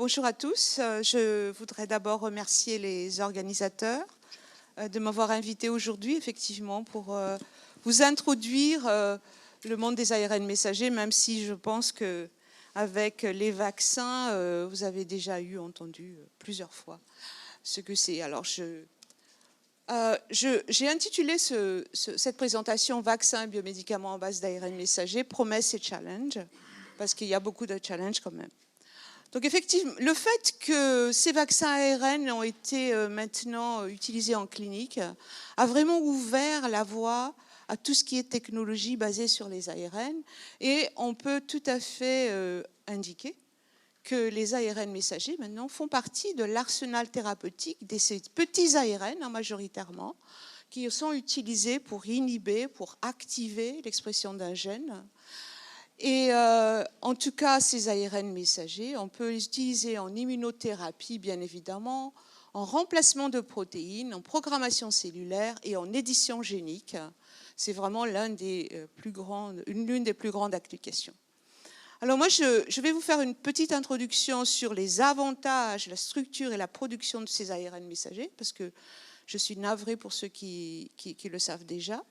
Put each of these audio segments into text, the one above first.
bonjour à tous. Je voudrais d'abord remercier les organisateurs de m'avoir invité aujourd'hui, effectivement, pour vous introduire le monde des ARN messagers, même si je pense qu'avec les vaccins, vous avez déjà entendu plusieurs fois ce que c'est. Alors, j'ai intitulé cette présentation « Vaccins et biomédicaments en base d'ARN messager, promesses et challenges », parce qu'il y a beaucoup de challenges quand même. Donc effectivement, le fait que ces vaccins ARN ont été maintenant utilisés en clinique a vraiment ouvert la voie à tout ce qui est technologie basée sur les ARN. Et on peut tout à fait indiquer que les ARN messagers maintenant font partie de l'arsenal thérapeutique de ces petits ARN, majoritairement, qui sont utilisés pour inhiber, pour activer l'expression d'un gène. Et en tout cas, ces ARN messagers, on peut les utiliser en immunothérapie, bien évidemment, en remplacement de protéines, en programmation cellulaire et en édition génique. C'est vraiment l'une des plus grandes applications. Alors moi, je vais vous faire une petite introduction sur les avantages, la structure et la production de ces ARN messagers, parce que je suis navrée pour ceux qui le savent déjà.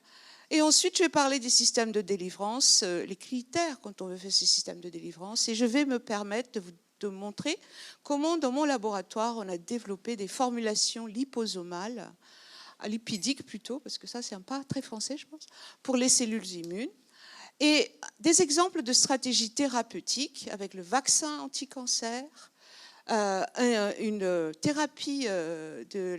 Et ensuite, je vais parler des systèmes de délivrance, les critères quand on veut faire ces systèmes de délivrance. Et je vais me permettre de montrer comment, dans mon laboratoire, on a développé des formulations liposomales, lipidiques plutôt, parce que ça, c'est un pas très français, je pense, pour les cellules immunes. Et des exemples de stratégies thérapeutiques avec le vaccin anti-cancer, une thérapie de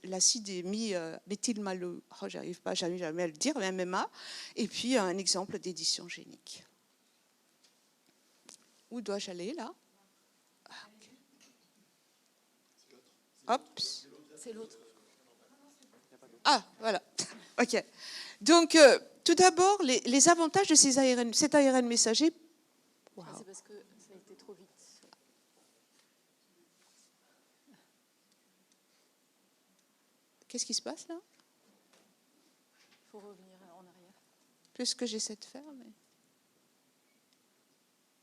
l'acidémie méthylmalose, j'arrive jamais à le dire, MMA, et puis un exemple d'édition génique. Où dois-je aller là? Hop. C'est l'autre. Ah, voilà. OK. Donc, tout d'abord, les avantages de cet ARN messager. Wow. C'est parce que ça a été trop vite. Qu'est-ce qui se passe là? Il faut revenir en arrière. C'est ce que j'essaie de faire, mais...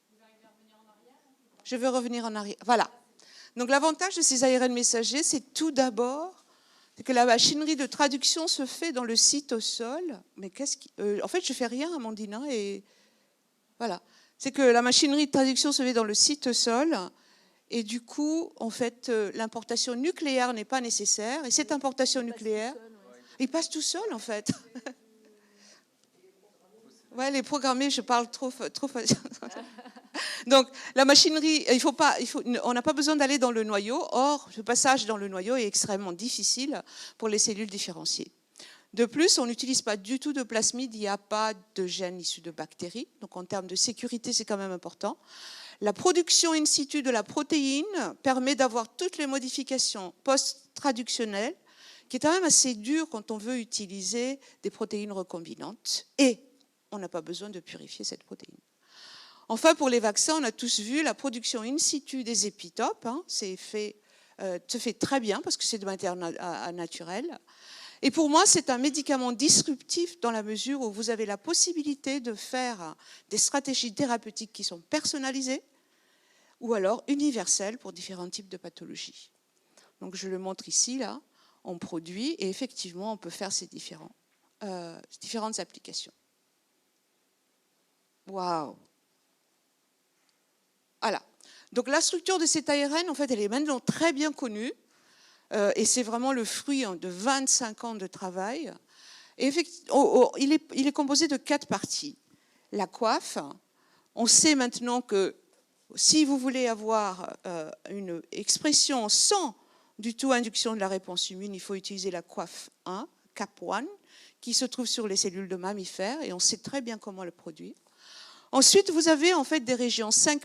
Vous arrivez à revenir en arrière? Je veux revenir en arrière. Voilà. Donc l'avantage de ces ARN messagers, c'est tout d'abord que la machinerie de traduction se fait dans le cytosol. Mais en fait, je ne fais rien, Amandine, et voilà. C'est que la machinerie de traduction se fait dans le cytosol. Et du coup, en fait, l'importation nucléaire n'est pas nécessaire. Et cette importation nucléaire, il passe tout seul, en fait. Ouais, les programmés, je parle trop. Donc, la machinerie, on n'a pas besoin d'aller dans le noyau. Or, le passage dans le noyau est extrêmement difficile pour les cellules différenciées. De plus, on n'utilise pas du tout de plasmide. Il n'y a pas de gènes issus de bactéries. Donc, en termes de sécurité, c'est quand même important. La production in situ de la protéine permet d'avoir toutes les modifications post-traductionnelles, qui est quand même assez dur quand on veut utiliser des protéines recombinantes. Et on n'a pas besoin de purifier cette protéine. Enfin, pour les vaccins, on a tous vu la production in situ des épitopes. Se fait très bien parce que c'est de matière naturelle. Et pour moi, c'est un médicament disruptif dans la mesure où vous avez la possibilité de faire des stratégies thérapeutiques qui sont personnalisées ou alors universelles pour différents types de pathologies. Donc, je le montre ici, là. On produit et effectivement, on peut faire ces différentes applications. Waouh! Voilà. Donc, la structure de cet ARN, en fait, elle est maintenant très bien connue. Et c'est vraiment le fruit de 25 ans de travail. Et il est composé de 4 parties. La coiffe, on sait maintenant que si vous voulez avoir une expression sans du tout induction de la réponse immune, il faut utiliser la coiffe 1, CAP1, qui se trouve sur les cellules de mammifères, et on sait très bien comment le produire. Ensuite, vous avez en fait des régions 5'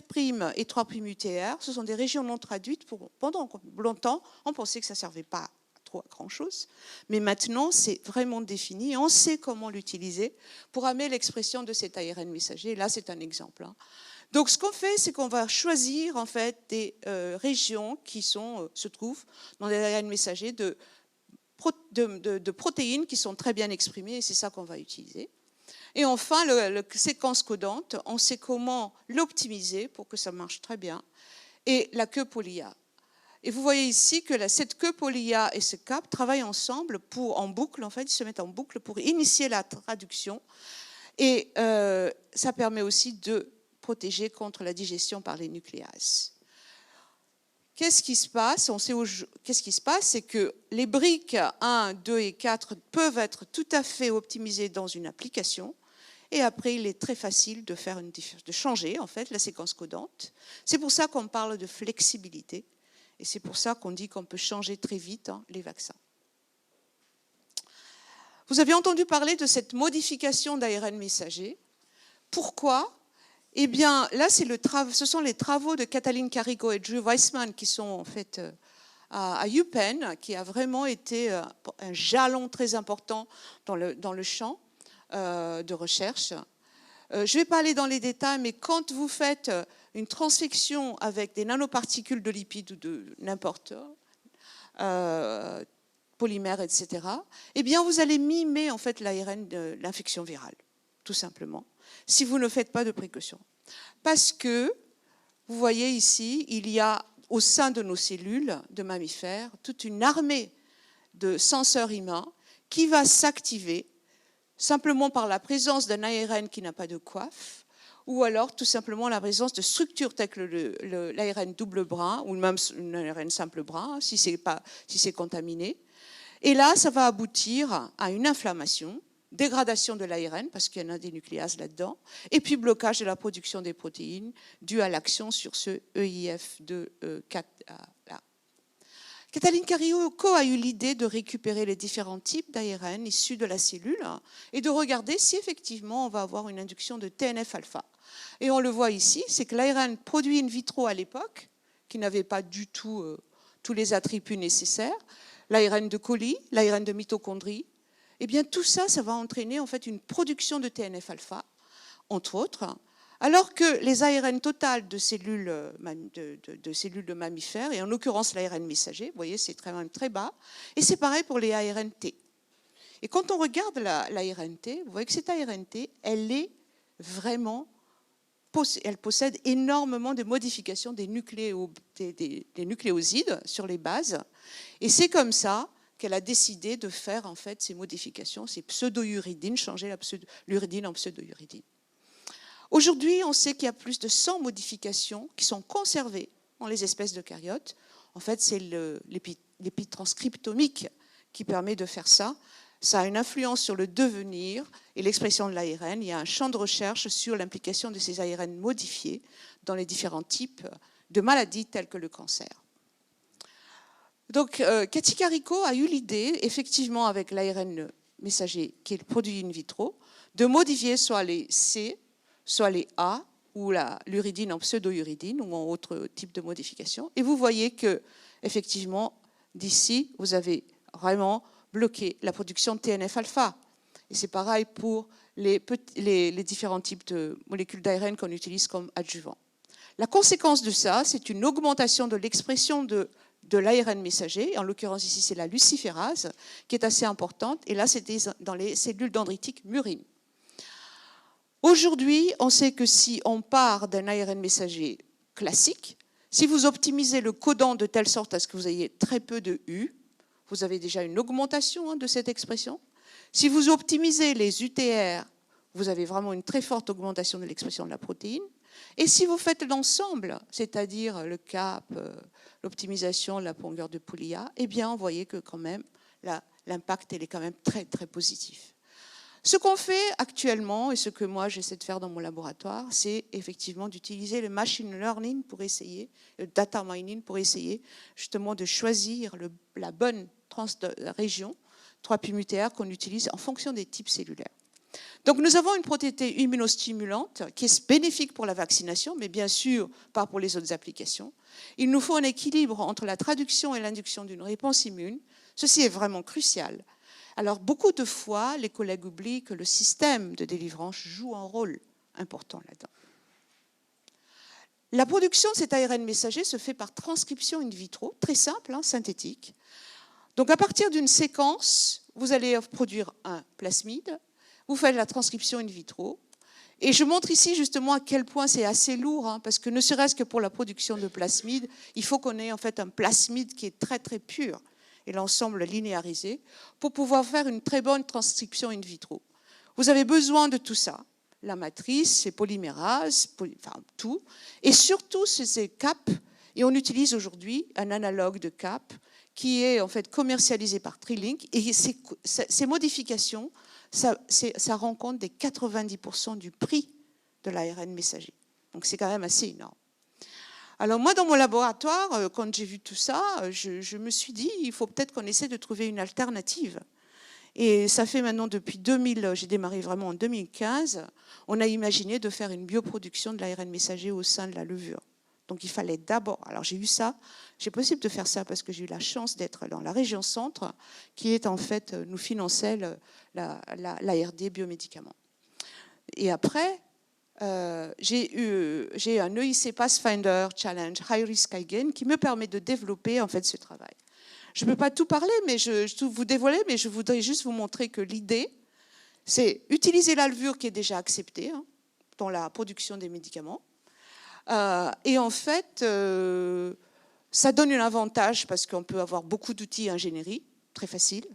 et 3' UTR. Ce sont des régions non traduites. Pendant longtemps, on pensait que ça ne servait pas trop à grand-chose. Mais maintenant, c'est vraiment défini. On sait comment l'utiliser pour amener l'expression de cet ARN messager. Là, c'est un exemple. Donc, ce qu'on fait, c'est qu'on va choisir en fait des régions qui se trouvent dans les ARN messagers de protéines qui sont très bien exprimées. Et c'est ça qu'on va utiliser. Et enfin, la séquence codante, on sait comment l'optimiser pour que ça marche très bien. et la queue poly-A. Et vous voyez ici que cette queue poly-A et ce cap travaillent ensemble en boucle, en fait, ils se mettent en boucle pour initier la traduction. Et ça permet aussi de protéger contre la digestion par les nucléases. Qu'est-ce qui se passe? Qu'est-ce qui se passe? C'est que les briques 1, 2 et 4 peuvent être tout à fait optimisées dans une application. Et après, il est très facile de changer en fait la séquence codante. C'est pour ça qu'on parle de flexibilité. Et c'est pour ça qu'on dit qu'on peut changer très vite les vaccins. Vous avez entendu parler de cette modification d'ARN messager. Pourquoi? Eh bien, là, ce sont les travaux de Katalin Karikó et Drew Weissman qui sont en fait à UPenn, qui a vraiment été un jalon très important dans le champ de recherche. Je ne vais pas aller dans les détails, mais quand vous faites une transfection avec des nanoparticules de lipides ou de n'importe polymères, etc., eh bien, vous allez mimer en fait l'ARN de l'infection virale, tout simplement, si vous ne faites pas de précaution. Parce que, vous voyez ici, il y a au sein de nos cellules de mammifères toute une armée de senseurs humains qui va s'activer simplement par la présence d'un ARN qui n'a pas de coiffe, ou alors tout simplement la présence de structures telles que l'ARN double brin, ou même un ARN simple brin, si c'est contaminé. Et là, ça va aboutir à une inflammation, dégradation de l'ARN, parce qu'il y en a des nucléases là-dedans, et puis blocage de la production des protéines dû à l'action sur ce EIF2-4. Katalin Karikó a eu l'idée de récupérer les différents types d'ARN issus de la cellule et de regarder si effectivement on va avoir une induction de TNF-alpha. Et on le voit ici, c'est que l'ARN produit in vitro à l'époque, qui n'avait pas du tout tous les attributs nécessaires, l'ARN de coli, l'ARN de mitochondrie, eh bien tout ça, ça va entraîner en fait une production de TNF-alpha, entre autres, alors que les ARN totales de cellules de mammifères, et en l'occurrence l'ARN messager, vous voyez, c'est même très bas, et c'est pareil pour les ARN-T. Et quand on regarde l'ARN-T, vous voyez que cette ARN-T, elle possède énormément de modifications des nucléosides sur les bases, et c'est comme ça qu'elle a décidé de faire en fait ces modifications, ces pseudo-uridines, changer l'uridine en pseudo-uridine. Aujourd'hui, on sait qu'il y a plus de 100 modifications qui sont conservées dans les espèces d'eucaryotes. En fait, c'est l'épitranscriptomique qui permet de faire ça. Ça a une influence sur le devenir et l'expression de l'ARN. Il y a un champ de recherche sur l'implication de ces ARN modifiés dans les différents types de maladies telles que le cancer. Donc, Katalin Karikó a eu l'idée, effectivement, avec l'ARN messager qui est produit in vitro, de modifier soit les C, soit les A, ou l'uridine en pseudo-uridine, ou en autre type de modification. Et vous voyez que, effectivement, d'ici, vous avez vraiment bloqué la production de TNF-alpha. Et c'est pareil pour les différents types de molécules d'ARN qu'on utilise comme adjuvants. La conséquence de ça, c'est une augmentation de l'expression de l'ARN messager. En l'occurrence, ici, c'est la luciférase, qui est assez importante. Et là, c'était dans les cellules dendritiques murines. Aujourd'hui, on sait que si on part d'un ARN messager classique, si vous optimisez le codon de telle sorte à ce que vous ayez très peu de U, vous avez déjà une augmentation de cette expression. Si vous optimisez les UTR, vous avez vraiment une très forte augmentation de l'expression de la protéine. Et si vous faites l'ensemble, c'est-à-dire le CAP, l'optimisation de la longueur de poly-A, eh bien, vous voyez que quand même, l'impact est quand même très, très positif. Ce qu'on fait actuellement, et ce que moi j'essaie de faire dans mon laboratoire, c'est effectivement d'utiliser le machine learning pour essayer, le data mining pour essayer justement de choisir la bonne région 3' UTR qu'on utilise en fonction des types cellulaires. Donc nous avons une protéine immunostimulante qui est bénéfique pour la vaccination, mais bien sûr pas pour les autres applications. Il nous faut un équilibre entre la traduction et l'induction d'une réponse immune. Ceci est vraiment crucial. Alors, beaucoup de fois, les collègues oublient que le système de délivrance joue un rôle important là-dedans. La production de cet ARN messager se fait par transcription in vitro, très simple, synthétique. Donc, à partir d'une séquence, vous allez produire un plasmide, vous faites la transcription in vitro, Et je montre ici justement à quel point c'est assez lourd, hein, parce que ne serait-ce que pour la production de plasmide, il faut qu'on ait en fait un plasmide qui est très très pur et l'ensemble linéarisé pour pouvoir faire une très bonne transcription in vitro. Vous avez besoin de tout ça, la matrice, les polymérases, enfin tout, et surtout ces CAP, et on utilise aujourd'hui un analogue de CAP qui est en fait commercialisé par TriLink, et ces modifications, ça rend compte des 90% du prix de l'ARN messager. Donc c'est quand même assez énorme. Alors moi, dans mon laboratoire, quand j'ai vu tout ça, je me suis dit, il faut peut-être qu'on essaie de trouver une alternative. Et ça fait maintenant depuis 2000, j'ai démarré vraiment en 2015, on a imaginé de faire une bioproduction de l'ARN messager au sein de la levure. Donc il fallait d'abord, alors j'ai eu ça, j'ai possible de faire ça parce que j'ai eu la chance d'être dans la région centre, qui est en fait, nous finançait l'ARD biomédicaments. Et après, j'ai un EIC Pathfinder Challenge High Risk Again qui me permet de développer en fait ce travail. Je ne peux pas tout parler, mais tout vous dévoiler, mais je voudrais juste vous montrer que l'idée, c'est utiliser la levure qui est déjà acceptée hein, dans la production des médicaments. Et en fait, ça donne un avantage parce qu'on peut avoir beaucoup d'outils ingénierie, très facile.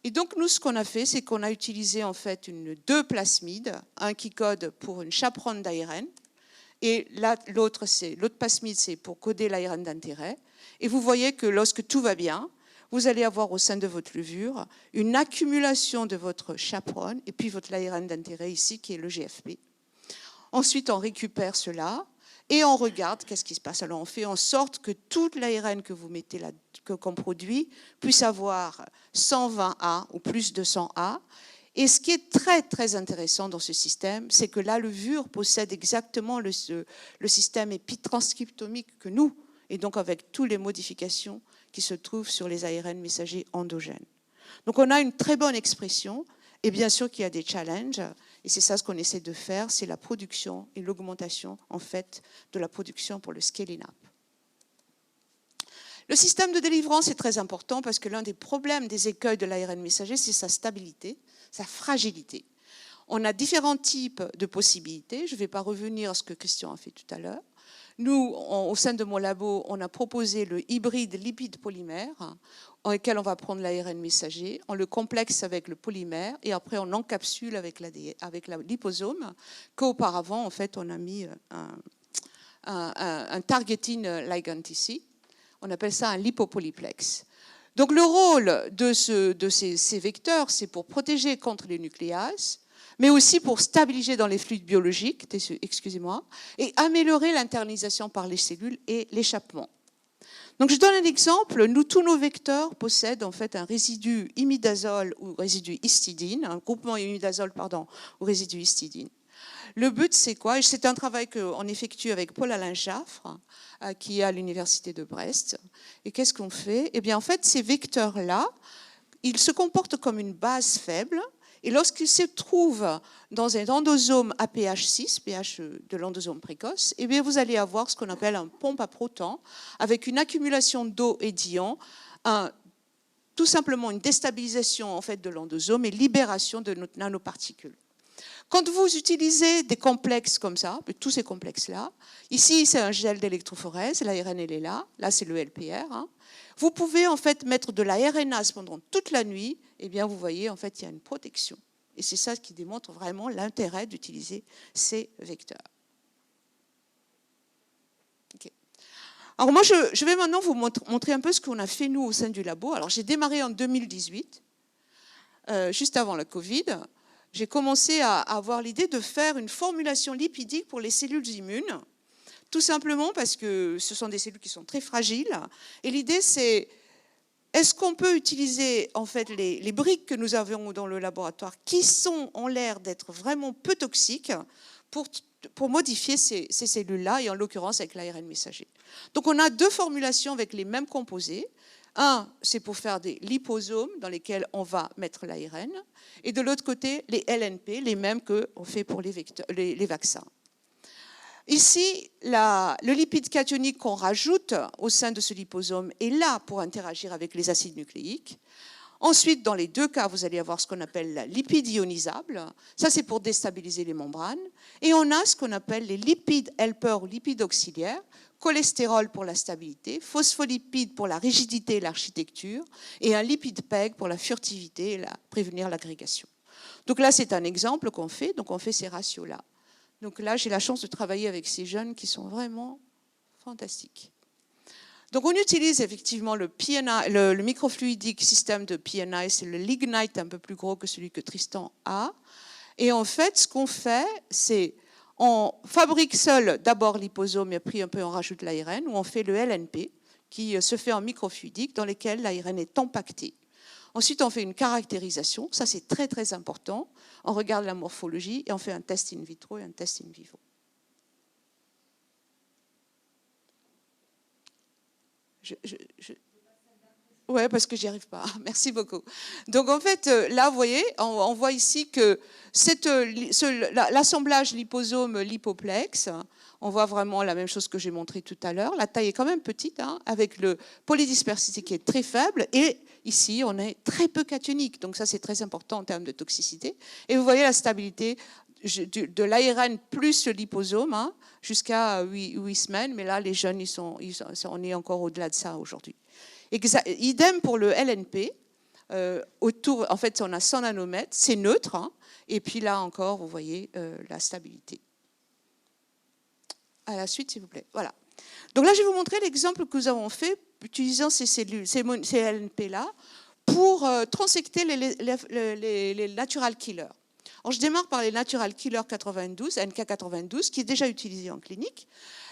Et donc, nous, ce qu'on a fait, c'est qu'on a utilisé en fait deux plasmides, un qui code pour une chaperonne d'ARN, et l'autre plasmide, c'est pour coder l'ARN d'intérêt. Et vous voyez que lorsque tout va bien, vous allez avoir au sein de votre levure une accumulation de votre chaperonne et puis votre ARN d'intérêt ici, qui est le GFP. Ensuite, on récupère cela. Et on regarde qu'est-ce qui se passe. Alors, on fait en sorte que toute l'ARN que vous mettez là, qu'on produit, puisse avoir 120A ou plus de 100A. Et ce qui est très, très intéressant dans ce système, c'est que la levure possède exactement le système épitranscriptomique que nous, et donc avec toutes les modifications qui se trouvent sur les ARN messagers endogènes. Donc, on a une très bonne expression. Et bien sûr qu'il y a des challenges, et c'est ça ce qu'on essaie de faire, c'est la production et l'augmentation en fait de la production pour le scaling up. Le système de délivrance est très important parce que l'un des problèmes des écueils de l'ARN messager, c'est sa stabilité, sa fragilité. On a différents types de possibilités, je ne vais pas revenir à ce que Christian a fait tout à l'heure. Nous, au sein de mon labo, on a proposé le hybride lipide-polymère, dans lequel on va prendre l'ARN messager, on le complexe avec le polymère, et après on encapsule avec la liposome, qu'auparavant, en fait, on a mis un targeting ligand ici. On appelle ça un lipopolyplex. Donc le rôle de ces vecteurs, c'est pour protéger contre les nucléases, mais aussi pour stabiliser dans les fluides biologiques, excusez-moi, et améliorer l'internalisation par les cellules et l'échappement. Donc je donne un exemple, tous nos vecteurs possèdent en fait un résidu imidazole ou résidu histidine, un groupement imidazole, pardon, ou résidu histidine. Le but, c'est quoi? C'est un travail qu'on effectue avec Paul-Alain Jaffre, qui est à l'université de Brest. Et qu'est-ce qu'on fait? Eh bien, en fait, ces vecteurs-là, ils se comportent comme une base faible. Et lorsqu'ils se trouvent dans un endosome à pH 6, pH de l'endosome précoce, eh bien vous allez avoir ce qu'on appelle un pompe à protons, avec une accumulation d'eau et d'ions, tout simplement une déstabilisation en fait, de l'endosome et libération de nos nanoparticules. Quand vous utilisez des complexes comme ça, tous ces complexes-là, ici c'est un gel d'électrophorèse, l'ARN elle est là c'est le LPR, hein. Vous pouvez en fait mettre de la RNase pendant toute la nuit, et bien vous voyez en fait il y a une protection. Et c'est ça qui démontre vraiment l'intérêt d'utiliser ces vecteurs. Okay. Alors moi je vais maintenant vous montrer un peu ce qu'on a fait nous au sein du labo. Alors j'ai démarré en 2018, juste avant la Covid. J'ai commencé à avoir l'idée de faire une formulation lipidique pour les cellules immunes, tout simplement parce que ce sont des cellules qui sont très fragiles. Et l'idée, c'est, est-ce qu'on peut utiliser en fait, les briques que nous avons dans le laboratoire, qui ont l'air d'être vraiment peu toxiques, pour modifier ces cellules-là, et en l'occurrence avec l'ARN messager. Donc on a deux formulations avec les mêmes composés. Un, c'est pour faire des liposomes dans lesquels on va mettre l'ARN. Et de l'autre côté, les LNP, les mêmes qu'on fait pour les vaccins. Ici, le lipide cationique qu'on rajoute au sein de ce liposome est là pour interagir avec les acides nucléiques. Ensuite, dans les deux cas, vous allez avoir ce qu'on appelle la lipide ionisable. Ça, c'est pour déstabiliser les membranes. Et on a ce qu'on appelle les lipides helpers ou lipides auxiliaires, cholestérol pour la stabilité, phospholipide pour la rigidité et l'architecture, et un lipide PEG pour la furtivité et prévenir l'agrégation. Donc là, c'est un exemple qu'on fait. Donc on fait ces ratios-là. Donc là, j'ai la chance de travailler avec ces jeunes qui sont vraiment fantastiques. Donc on utilise effectivement le PNI, le microfluidique système de PNI, c'est le Lignite un peu plus gros que celui que Tristan a. Et en fait, ce qu'on fait, c'est on fabrique seul d'abord l'hyposome et puis un peu on rajoute l'ARN, ou on fait le LNP qui se fait en microfluidique dans lequel l'ARN est empaqueté. Ensuite, on fait une caractérisation, ça c'est très très important. On regarde la morphologie et on fait un test in vitro et un test in vivo. Ouais, parce que j'y arrive pas. Merci beaucoup. Donc en fait, là, vous voyez, on voit ici que l'assemblage liposome-lipoplex, on voit vraiment la même chose que j'ai montré tout à l'heure. La taille est quand même petite, hein, avec le polydispersité qui est très faible. Et ici, on est très peu cationique. Donc ça, c'est très important en termes de toxicité. Et vous voyez la stabilité de l'ARN plus le liposome, hein, jusqu'à 8 semaines. Mais là, les jeunes, on est encore au-delà de ça aujourd'hui. Idem pour le LNP. Autour, en fait, on a 100 nanomètres, c'est neutre. Hein, et puis là encore, vous voyez la stabilité. À la suite, s'il vous plaît. Voilà. Donc là, je vais vous montrer l'exemple que nous avons fait utilisant ces cellules, ces LNP-là, pour transecter les natural killers. Alors, je démarre par les natural killers 92, NK92, qui est déjà utilisé en clinique.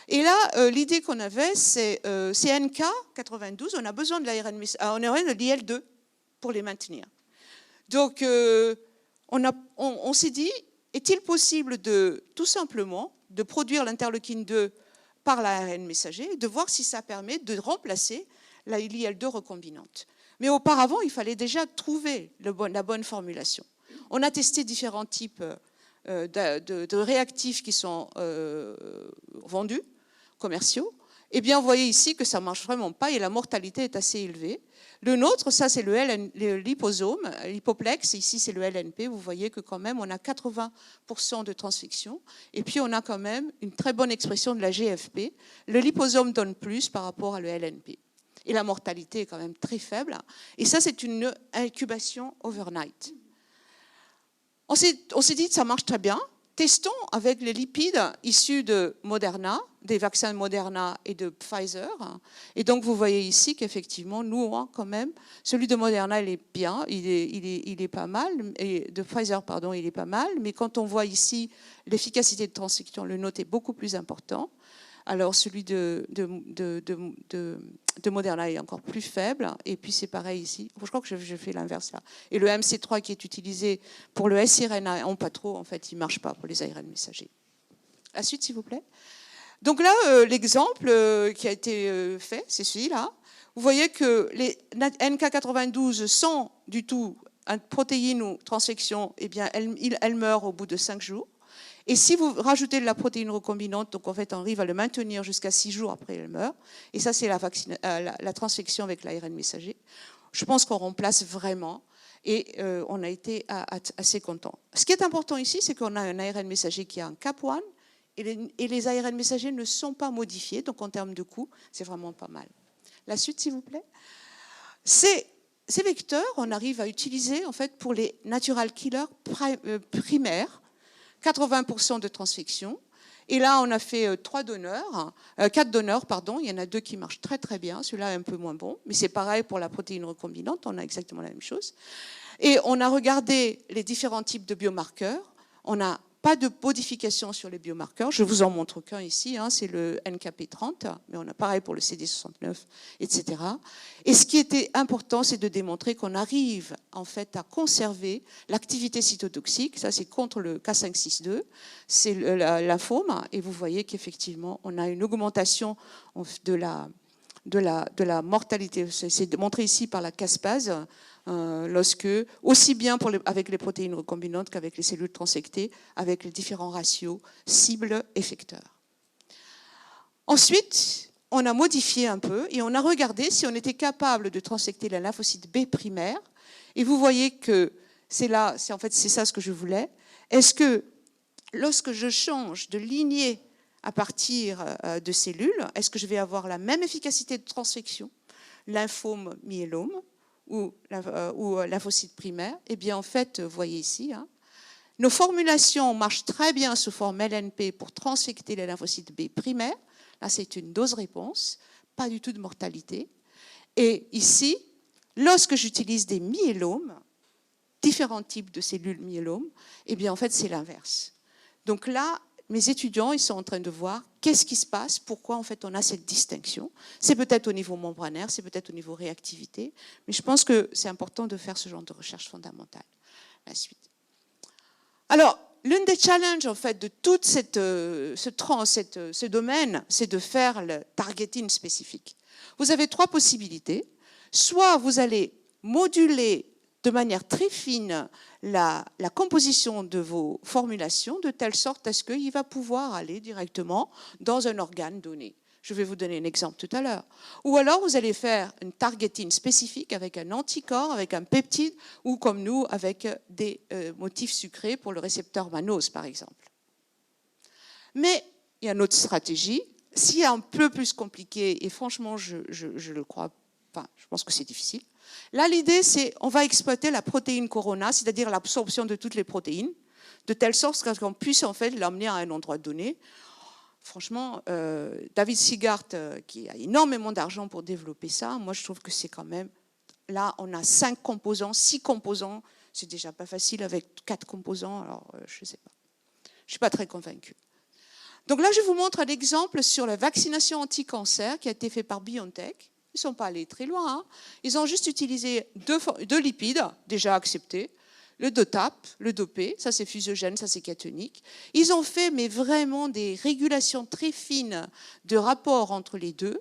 Et là, l'idée qu'on avait, c'est NK92, on a besoin de l'ARN, on aurait de l'IL2 pour les maintenir. Donc, on s'est dit, est-il possible tout simplement de produire l'interleukine 2 par l'ARN messager et de voir si ça permet de remplacer l'IL2 recombinante. Mais auparavant, il fallait déjà trouver la bonne formulation. On a testé différents types de réactifs qui sont vendus, commerciaux. Eh bien, vous voyez ici que ça ne marche vraiment pas et la mortalité est assez élevée. Le nôtre, ça c'est le liposome, l'hypoplex, ici c'est le LNP. Vous voyez que quand même on a 80% de transfection et puis on a quand même une très bonne expression de la GFP. Le liposome donne plus par rapport à le LNP. Et la mortalité est quand même très faible. Et ça, c'est une incubation overnight. On s'est dit que ça marche très bien. Testons avec les lipides issus de Moderna, des vaccins Moderna et de Pfizer. Et donc, vous voyez ici qu'effectivement, nous, quand même, celui de Moderna, il est bien, il est pas mal, et de Pfizer, pardon, il est pas mal. Mais quand on voit ici l'efficacité de transfection, le note est beaucoup plus important. Alors, celui de Moderna est encore plus faible. Et puis, c'est pareil ici. Je crois que je fais l'inverse là. Et le MC3 qui est utilisé pour le siRNA, pas trop, en fait, il ne marche pas pour les ARN messagers. La suite, s'il vous plaît. Donc là, l'exemple qui a été fait, c'est celui-là. Vous voyez que les NK92 sans du tout une protéine ou transfection, eh bien, elle meurt au bout de 5 jours. Et si vous rajoutez de la protéine recombinante, donc en fait on arrive à le maintenir jusqu'à 6 jours après elle meurt, et ça c'est la transfection avec l'ARN messager, je pense qu'on remplace vraiment, et on a été assez content. Ce qui est important ici, c'est qu'on a un ARN messager qui a un CAP1, et les ARN messagers ne sont pas modifiés, donc en termes de coût, c'est vraiment pas mal. La suite, s'il vous plaît. Ces vecteurs, on arrive à utiliser en fait pour les natural killers primaires, 80% de transfection. Et là, on a fait 4 donneurs, pardon. Il y en a 2 qui marchent très très bien. Celui-là est un peu moins bon, mais c'est pareil pour la protéine recombinante. On a exactement la même chose. Et on a regardé les différents types de biomarqueurs. On n'a pas de modification sur les biomarqueurs. Je vous en montre qu'un ici, hein, c'est le NKP30, mais on a pareil pour le CD69, etc. Et ce qui était important, c'est de démontrer qu'on arrive en fait à conserver l'activité cytotoxique. Ça, c'est contre le K562, c'est le lymphome. Et vous voyez qu'effectivement, on a une augmentation de la mortalité. C'est montré ici par la caspase. Lorsque, aussi bien avec les protéines recombinantes qu'avec les cellules transectées, avec les différents ratios cible-effecteur. Ensuite, on a modifié un peu et on a regardé si on était capable de transecter la lymphocyte B primaire Et vous voyez que c'est là, en fait, c'est ça ce que je voulais. Est-ce que lorsque je change de lignée à partir de cellules, est-ce que je vais avoir la même efficacité de transfection, lymphome, myélome ou lymphocyte primaire? Eh bien, en fait, vous voyez ici, hein, nos formulations marchent très bien sous forme LNP pour transfecter les lymphocytes B primaires. Là, c'est une dose-réponse, pas du tout de mortalité. Et ici, lorsque j'utilise des myélomes, différents types de cellules myélomes, eh bien, en fait, c'est l'inverse. Donc là, mes étudiants, ils sont en train de voir qu'est-ce qui se passe, pourquoi, en fait, on a cette distinction. C'est peut-être au niveau membranaire, c'est peut-être au niveau réactivité, mais je pense que c'est important de faire ce genre de recherche fondamentale. La suite. Alors, l'un des challenges, en fait, de tout ce domaine, c'est de faire le targeting spécifique. Vous avez 3 possibilités. Soit vous allez moduler de manière très fine la composition de vos formulations, de telle sorte à ce qu'il va pouvoir aller directement dans un organe donné. Je vais vous donner un exemple tout à l'heure. Ou alors, vous allez faire une targeting spécifique avec un anticorps, avec un peptide, ou comme nous, avec des motifs sucrés pour le récepteur mannose, par exemple. Mais il y a une autre stratégie. S'il est un peu plus compliqué, et franchement, je le crois, enfin, je pense que c'est difficile. Là, l'idée, c'est on va exploiter la protéine corona, c'est-à-dire l'absorption de toutes les protéines, de telle sorte qu'on puisse en fait l'emmener à un endroit donné. Franchement, David Seagart, qui a énormément d'argent pour développer ça, moi je trouve que c'est quand même... Là, on a 5 composants, 6 composants, c'est déjà pas facile avec 4 composants, alors je ne sais pas. Je ne suis pas très convaincue. Donc là, je vous montre un exemple sur la vaccination anti-cancer qui a été fait par BioNTech. Ils ne sont pas allés très loin. Hein. Ils ont juste utilisé 2 lipides déjà acceptés. Le DOTAP, le dopé, ça c'est fusiogène, ça c'est cationique. Ils ont fait mais vraiment des régulations très fines de rapport entre les deux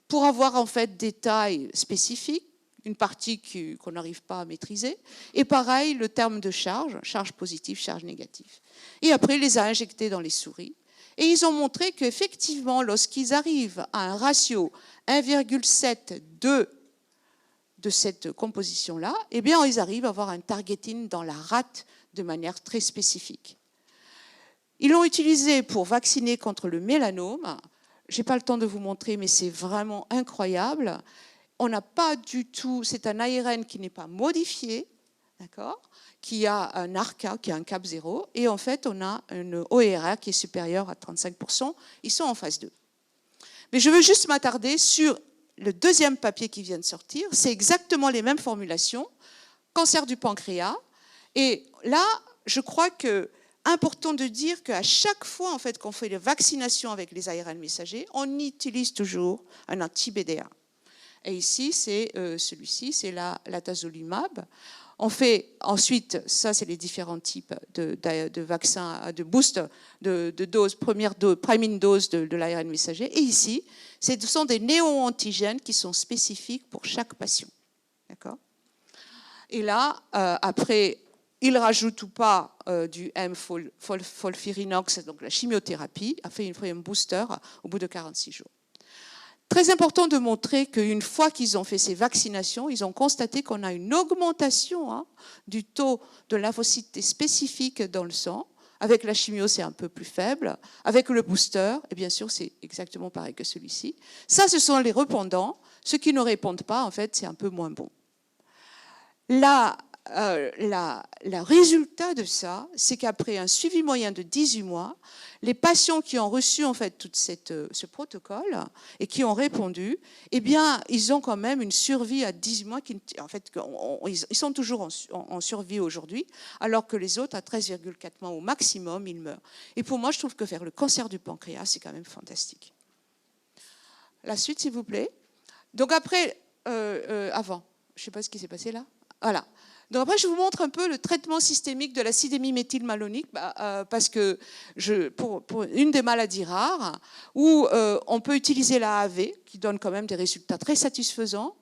pour avoir en fait des tailles spécifiques, une partie qu'on n'arrive pas à maîtriser, et pareil le terme de charge positive, charge négative. Et après il les a injectés dans les souris et ils ont montré qu'effectivement lorsqu'ils arrivent à un ratio 1,72 de cette composition-là, eh bien, ils arrivent à avoir un targeting dans la rate de manière très spécifique. Ils l'ont utilisé pour vacciner contre le mélanome. Je n'ai pas le temps de vous montrer, mais c'est vraiment incroyable. On n'a pas du tout... C'est un ARN qui n'est pas modifié, d'accord, qui a un ARCA, qui a un cap 0, et en fait, on a une ORA qui est supérieure à 35%. Ils sont en phase 2. Mais je veux juste m'attarder sur le deuxième papier qui vient de sortir, c'est exactement les mêmes formulations, cancer du pancréas. Et là, je crois que important de dire qu'à chaque fois en fait, qu'on fait les vaccinations avec les ARN messagers, on utilise toujours un anti-BDA. Et ici, c'est celui-ci, c'est l'atezolizumab. On fait ensuite, ça c'est les différents types de vaccins, de boost, de dose, première dose, priming dose de l'ARN messager. Et ici, ce sont des néo-antigènes qui sont spécifiques pour chaque patient. D'accord ? Et là, après, il rajoute ou pas du M-folfirinox, donc la chimiothérapie, a fait un booster au bout de 46 jours. Très important de montrer qu'une fois qu'ils ont fait ces vaccinations, ils ont constaté qu'on a une augmentation du taux de lymphocytes spécifiques dans le sang. Avec la chimio, c'est un peu plus faible. Avec le booster, et bien sûr, c'est exactement pareil que celui-ci. Ça, ce sont les répondants. Ceux qui ne répondent pas, en fait, c'est un peu moins bon. Le résultat de ça, c'est qu'après un suivi moyen de 18 mois, les patients qui ont reçu en fait tout ce protocole et qui ont répondu, eh bien, ils ont quand même une survie à 18 mois. En fait, ils sont toujours en survie aujourd'hui, alors que les autres, à 13,4 mois au maximum, ils meurent. Et pour moi, je trouve que faire le cancer du pancréas, c'est quand même fantastique. La suite, s'il vous plaît. Donc après, avant, je ne sais pas ce qui s'est passé là. Voilà. Donc après, je vous montre un peu le traitement systémique de l'acidémie méthylmalonique, parce que pour une des maladies rares, où on peut utiliser l'AAV, qui donne quand même des résultats très satisfaisants.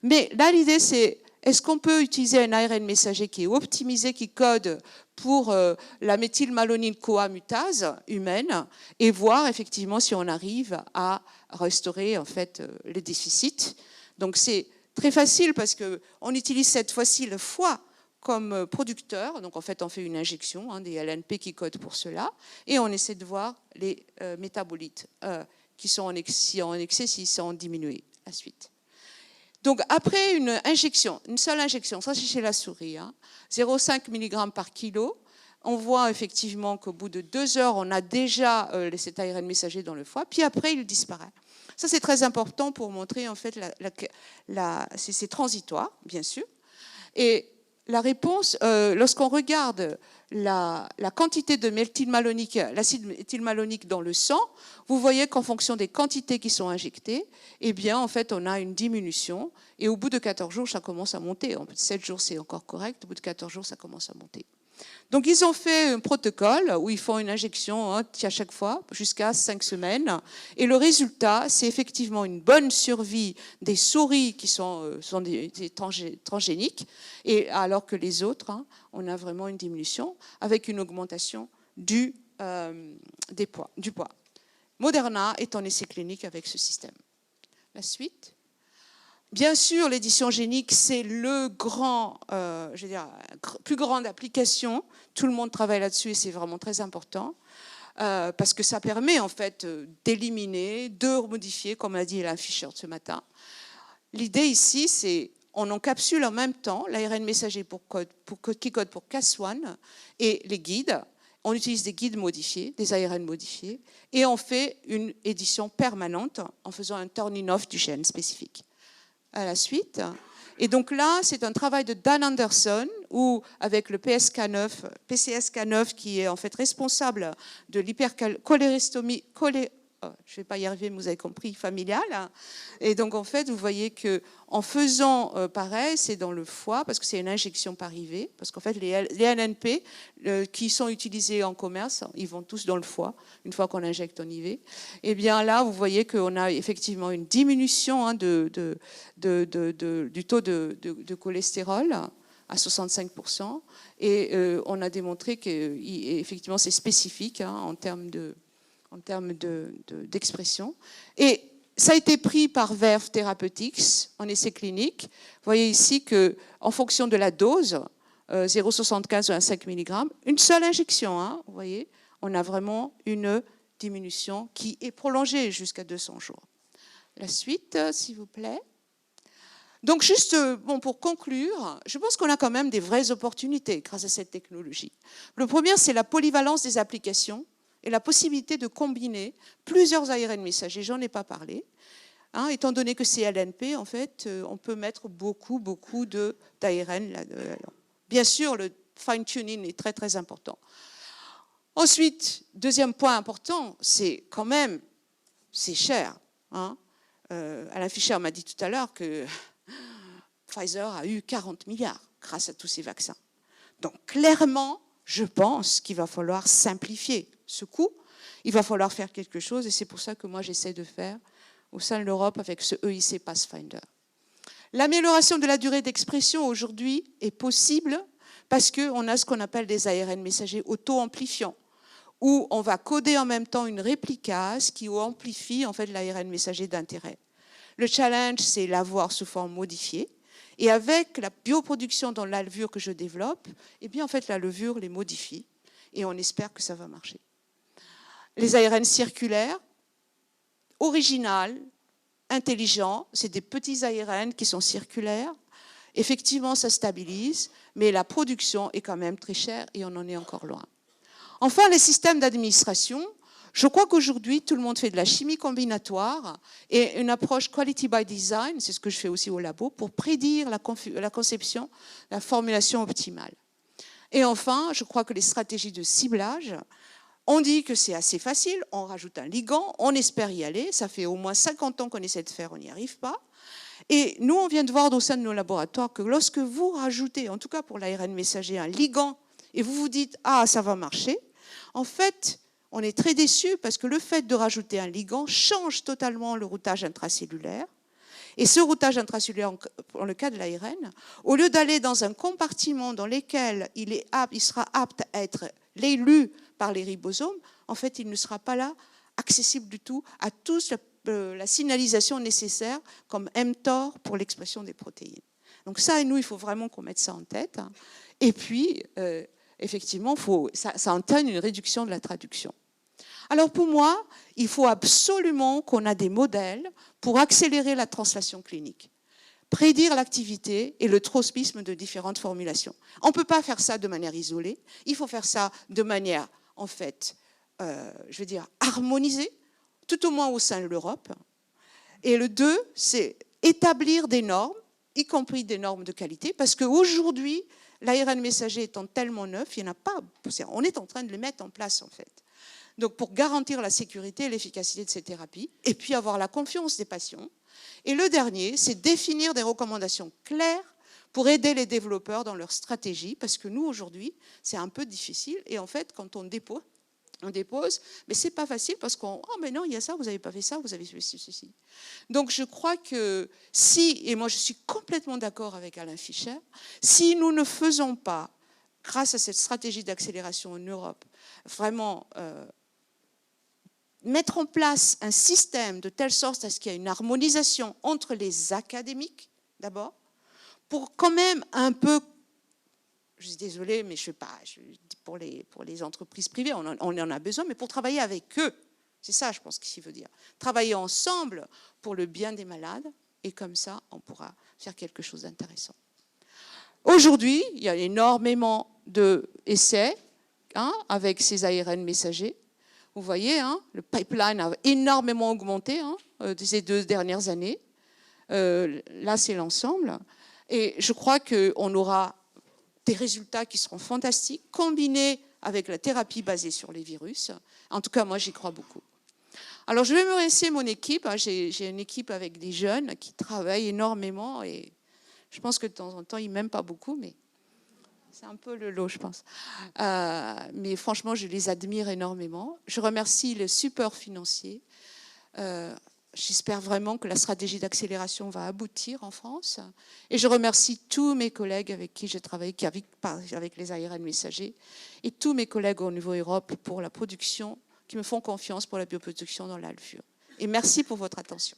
Mais là, l'idée, c'est est-ce qu'on peut utiliser un ARN messager qui est optimisé, qui code pour la méthylmalonyl-CoA mutase humaine, et voir effectivement si on arrive à restaurer en fait les déficits. Donc c'est Très facile parce qu'on utilise cette fois-ci le foie comme producteur. Donc en fait, on fait une injection, des LNP qui codent pour cela, et on essaie de voir les métabolites qui sont en excès, s'ils sont diminués. La suite. Donc après une injection, une seule injection, ça c'est chez la souris, 0,5 mg par kilo, on voit effectivement qu'au bout de 2 heures, on a déjà cet ARN messager dans le foie, puis après il disparaît. Ça c'est très important pour montrer en fait c'est transitoire, bien sûr. Et la réponse, lorsqu'on regarde la quantité de méthylmalonique, l'acide méthylmalonique dans le sang, vous voyez qu'en fonction des quantités qui sont injectées, eh bien, en fait, on a une diminution. Et au bout de 14 jours, ça commence à monter. En fait, 7 jours, c'est encore correct. Au bout de 14 jours, ça commence à monter. Donc, ils ont fait un protocole où ils font une injection à chaque fois, jusqu'à 5 semaines. Et le résultat, c'est effectivement une bonne survie des souris qui sont des transgéniques, et alors que les autres, on a vraiment une diminution avec une augmentation du poids. Moderna est en essai clinique avec ce système. La suite. Bien sûr, l'édition génique, c'est le plus grande application. Tout le monde travaille là-dessus et c'est vraiment très important parce que ça permet en fait d'éliminer, de modifier, comme l'a dit Alain Fischer ce matin. L'idée ici, c'est on encapsule en même temps l'ARN messager qui code pour Cas1 et les guides. On utilise des guides modifiés, des ARN modifiés, et on fait une édition permanente en faisant un turning-off du gène spécifique. À la suite. Et donc là, c'est un travail de Dan Anderson, où avec le PCSK9, qui est en fait responsable de l'hypercholéstérolémie, je ne vais pas y arriver, mais vous avez compris, familiale. Et donc en fait, vous voyez qu'en faisant pareil, c'est dans le foie, parce que c'est une injection par IV, parce qu'en fait, les LNP qui sont utilisés en commerce, ils vont tous dans le foie, une fois qu'on injecte en IV. Et bien là, vous voyez qu'on a effectivement une diminution du taux de cholestérol à 65%. Et on a démontré qu'effectivement, c'est spécifique en termes d'expression. Et ça a été pris par Verve Therapeutics en essai clinique. Vous voyez ici qu'en fonction de la dose, 0,75 ou 5 mg, une seule injection, vous voyez, on a vraiment une diminution qui est prolongée jusqu'à 200 jours. La suite, s'il vous plaît. Donc juste pour conclure, je pense qu'on a quand même des vraies opportunités grâce à cette technologie. Le premier, c'est la polyvalence des applications et la possibilité de combiner plusieurs ARN messagers. J'en ai pas parlé. Étant donné que c'est LNP, en fait, on peut mettre beaucoup d'ARN là-dedans. Bien sûr, le fine-tuning est très, très important. Ensuite, deuxième point important, c'est quand même, c'est cher. Alain Fischer m'a dit tout à l'heure que Pfizer a eu 40 milliards grâce à tous ces vaccins. Donc, clairement, je pense qu'il va falloir simplifier ce coût. Il va falloir faire quelque chose et c'est pour ça que moi, j'essaie de faire au sein de l'Europe avec ce EIC Pathfinder. L'amélioration de la durée d'expression aujourd'hui est possible parce qu'on a ce qu'on appelle des ARN messagers auto-amplifiants, où on va coder en même temps une réplicase qui amplifie en fait l'ARN messager d'intérêt. Le challenge, c'est l'avoir sous forme modifiée. Et avec la bioproduction dans la levure que je développe, eh bien, en fait, la levure les modifie. Et on espère que ça va marcher. Les ARN circulaires, originales, intelligents, c'est des petits ARN qui sont circulaires. Effectivement, ça stabilise, mais la production est quand même très chère et on en est encore loin. Enfin, les systèmes d'administration. Je crois qu'aujourd'hui, tout le monde fait de la chimie combinatoire et une approche quality by design, c'est ce que je fais aussi au labo, pour prédire la conception, la formulation optimale. Et enfin, je crois que les stratégies de ciblage, on dit que c'est assez facile, on rajoute un ligand, on espère y aller, ça fait au moins 50 ans qu'on essaie de faire, on n'y arrive pas. Et nous, on vient de voir au sein de nos laboratoires que lorsque vous rajoutez, en tout cas pour l'ARN messager, un ligand, et vous vous dites « Ah, ça va marcher », en fait, on est très déçus parce que le fait de rajouter un ligand change totalement le routage intracellulaire. Et ce routage intracellulaire, dans le cas de l'ARN, au lieu d'aller dans un compartiment dans lequel il sera apte à être lu par les ribosomes, en fait, il ne sera pas là accessible du tout à toute la signalisation nécessaire comme mTOR pour l'expression des protéines. Donc ça, nous, il faut vraiment qu'on mette ça en tête. Et puis, effectivement, ça entraîne une réduction de la traduction. Alors pour moi, il faut absolument qu'on ait des modèles pour accélérer la translation clinique, prédire l'activité et le tropisme de différentes formulations. On ne peut pas faire ça de manière isolée, il faut faire ça de manière, en fait, je veux dire, harmonisée, tout au moins au sein de l'Europe. Et le 2, c'est établir des normes, y compris des normes de qualité, parce qu'aujourd'hui, l'ARN messager étant tellement neuf, il n'y en a pas. On est en train de les mettre en place, en fait. Donc, pour garantir la sécurité et l'efficacité de ces thérapies, et puis avoir la confiance des patients. Et le dernier, c'est définir des recommandations claires pour aider les développeurs dans leur stratégie, parce que nous, aujourd'hui, c'est un peu difficile. Et en fait, quand on dépose, mais c'est pas facile parce qu'on oh mais non il y a ça, vous n'avez pas fait ça, vous avez fait ceci. Donc je crois que si, et moi je suis complètement d'accord avec Alain Fischer, si nous ne faisons pas, grâce à cette stratégie d'accélération en Europe, vraiment mettre en place un système de telle sorte à ce qu'il y ait une harmonisation entre les académiques d'abord, pour quand même un peu, je suis désolée, mais je sais pas, pour les entreprises privées, on en a besoin, mais pour travailler avec eux, c'est ça, je pense qu'il veut dire. Travailler ensemble pour le bien des malades, et comme ça, on pourra faire quelque chose d'intéressant. Aujourd'hui, il y a énormément d'essais avec ces ARN messagers. Vous voyez, le pipeline a énormément augmenté ces 2 dernières années. Là, c'est l'ensemble. Et je crois qu'on aura des résultats qui seront fantastiques, combinés avec la thérapie basée sur les virus. En tout cas, moi, j'y crois beaucoup. Alors, je vais me laisser mon équipe. J'ai une équipe avec des jeunes qui travaillent énormément et je pense que de temps en temps, ils ne m'aiment pas beaucoup, mais c'est un peu le lot, je pense. Mais franchement, je les admire énormément. Je remercie les supports financiers. J'espère vraiment que la stratégie d'accélération va aboutir en France. Et je remercie tous mes collègues avec qui j'ai travaillé, avec les ARN messagers, et tous mes collègues au niveau Europe pour la production, qui me font confiance pour la bioproduction dans l'Alfure. Et merci pour votre attention.